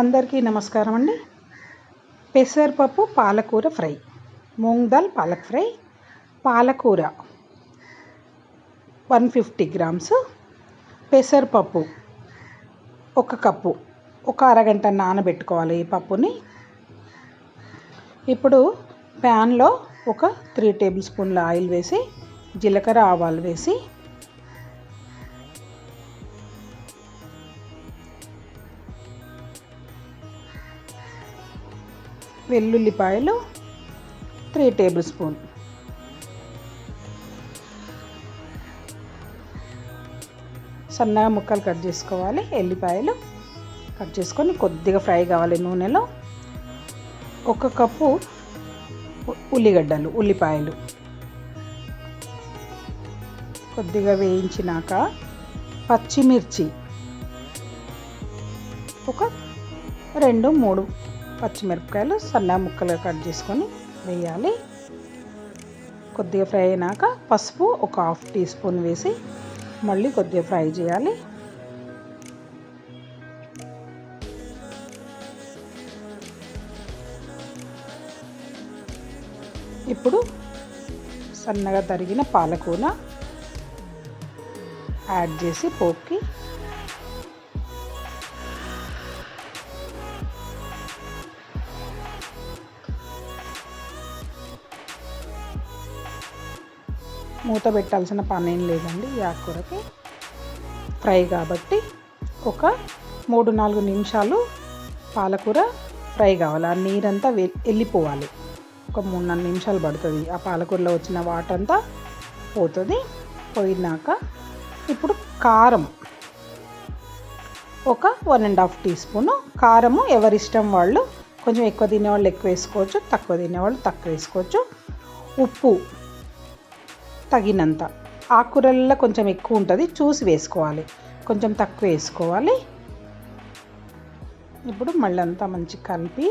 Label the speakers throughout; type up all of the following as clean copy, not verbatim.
Speaker 1: అందరికీ నమస్కారం అండి. పెసరపప్పు పాలకూర ఫ్రై, మూంగ్ దాల్ పాలక్ ఫ్రై. పాలకూర 150 గ్రామ్స్, పెసరపప్పు 1 కప్పు, ఒక అరగంట నానబెట్టుకోవాలి ఈ పప్పుని. ఇప్పుడు ప్యాన్లో ఒక 3 టేబుల్ స్పూన్ల ఆయిల్ వేసి, జీలకర్ర ఆవాలు వేసి, వెల్లుల్లిపాయలు 3 టేబుల్ స్పూన్, సన్నగా ముక్కలు కట్ చేసుకోవాలి. ఎల్లిపాయలు కట్ చేసుకొని కొద్దిగా ఫ్రై కావాలి నూనెలో. 1 కప్పు ఉల్లిపాయలు కొద్దిగా వేయించినాక, పచ్చిమిర్చి ఒక 2-3 పచ్చిమిరపకాయలు సన్నగా ముక్కలుగా కట్ చేసుకొని వేయాలి. కొద్దిగా ఫ్రై అయినాక పసుపు ఒక 1/2 టీ స్పూన్ వేసి మళ్ళీ కొద్దిగా ఫ్రై చేయాలి. ఇప్పుడు సన్నగా తరిగిన పాలకూర యాడ్ చేసి పోపుకి మూత పెట్టాల్సిన పని ఏం లేదండి. ఈ ఆకుకూరకి ఫ్రై కాబట్టి ఒక 3-4 నిమిషాలు పాలకూర ఫ్రై కావాలి. ఆ నీరంతా వెళ్ళిపోవాలి. ఒక 3-4 నిమిషాలు పడుతుంది. ఆ పాలకూరలో వచ్చిన వాటర్ అంతా పోతుంది. పోయినాక ఇప్పుడు కారం ఒక 1.5 టీ స్పూను. కారము ఎవరిష్టం వాళ్ళు, కొంచెం ఎక్కువ తినేవాళ్ళు ఎక్కువ వేసుకోవచ్చు, తక్కువ తినేవాళ్ళు తక్కువ వేసుకోవచ్చు. ఉప్పు తగినంత. ఆకుకూరల్లో కొంచెం ఎక్కువ ఉంటుంది, చూసి వేసుకోవాలి, కొంచెం తక్కువ వేసుకోవాలి. ఇప్పుడు మళ్ళీ అంతా మంచి కలిపి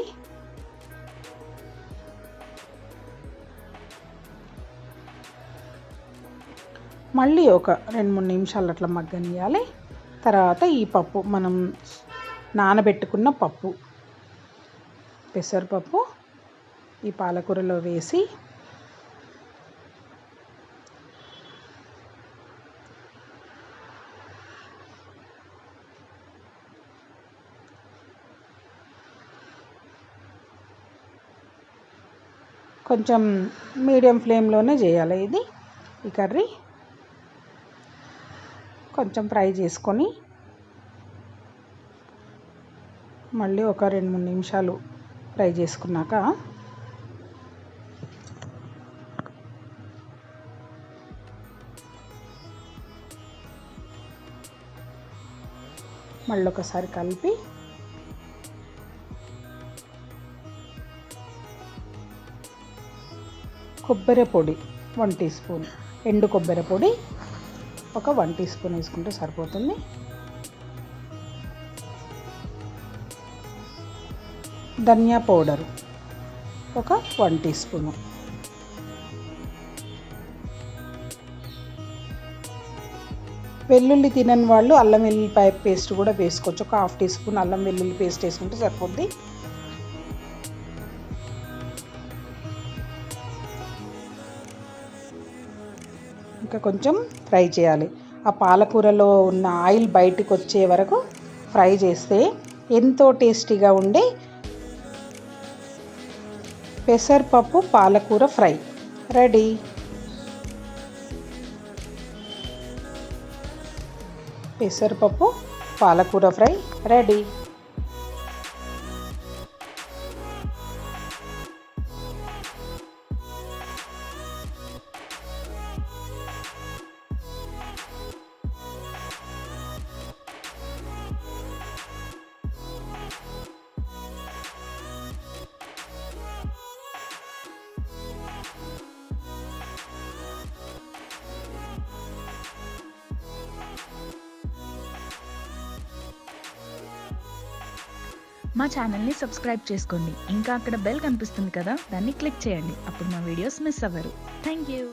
Speaker 1: మళ్ళీ ఒక 2-3 నిమిషాలు అట్లా మగ్గనియాలి. తర్వాత ఈ పప్పు, మనం నానబెట్టుకున్న పప్పు, పెసరపప్పు ఈ పాలకూరలో వేసి కొంచెం మీడియం ఫ్లేమ్లోనే చేయాలి ఈ కర్రీ. కొంచెం ఫ్రై చేసుకొని మళ్ళీ ఒక 2-3 నిమిషాలు ఫ్రై చేసుకున్నాక మళ్ళీ ఒకసారి కలిపి కొబ్బరి పొడి 1 టీ స్పూన్, ఎండు కొబ్బరి పొడి ఒక 1 టీ స్పూన్ వేసుకుంటే సరిపోతుంది. ధనియా పౌడరు ఒక 1 టీ స్పూను. వెల్లుల్లి తినని వాళ్ళు అల్లం వెల్లుల్లిపాయ పేస్ట్ కూడా వేసుకోవచ్చు. ఒక 1/2 టీ స్పూన్ అల్లం వెల్లుల్లి పేస్ట్ వేసుకుంటే సరిపోద్ది. ఇంకా కొంచెం ఫ్రై చేయాలి. ఆ పాలకూరలో ఉన్న ఆయిల్ బయటకు వచ్చే వరకు ఫ్రై చేస్తే ఎంతో టేస్టీగా ఉండే పెసరపప్పు పాలకూర ఫ్రై రెడీ. పెసరపప్పు పాలకూర ఫ్రై రెడీ.
Speaker 2: మా ఛానల్ని సబ్స్క్రైబ్ చేసుకోండి. ఇంకా అక్కడ బెల్ కనిపిస్తుంది కదా, దాన్ని క్లిక్ చేయండి. అప్పుడు మా వీడియోస్ మిస్ అవ్వరు. Thank you.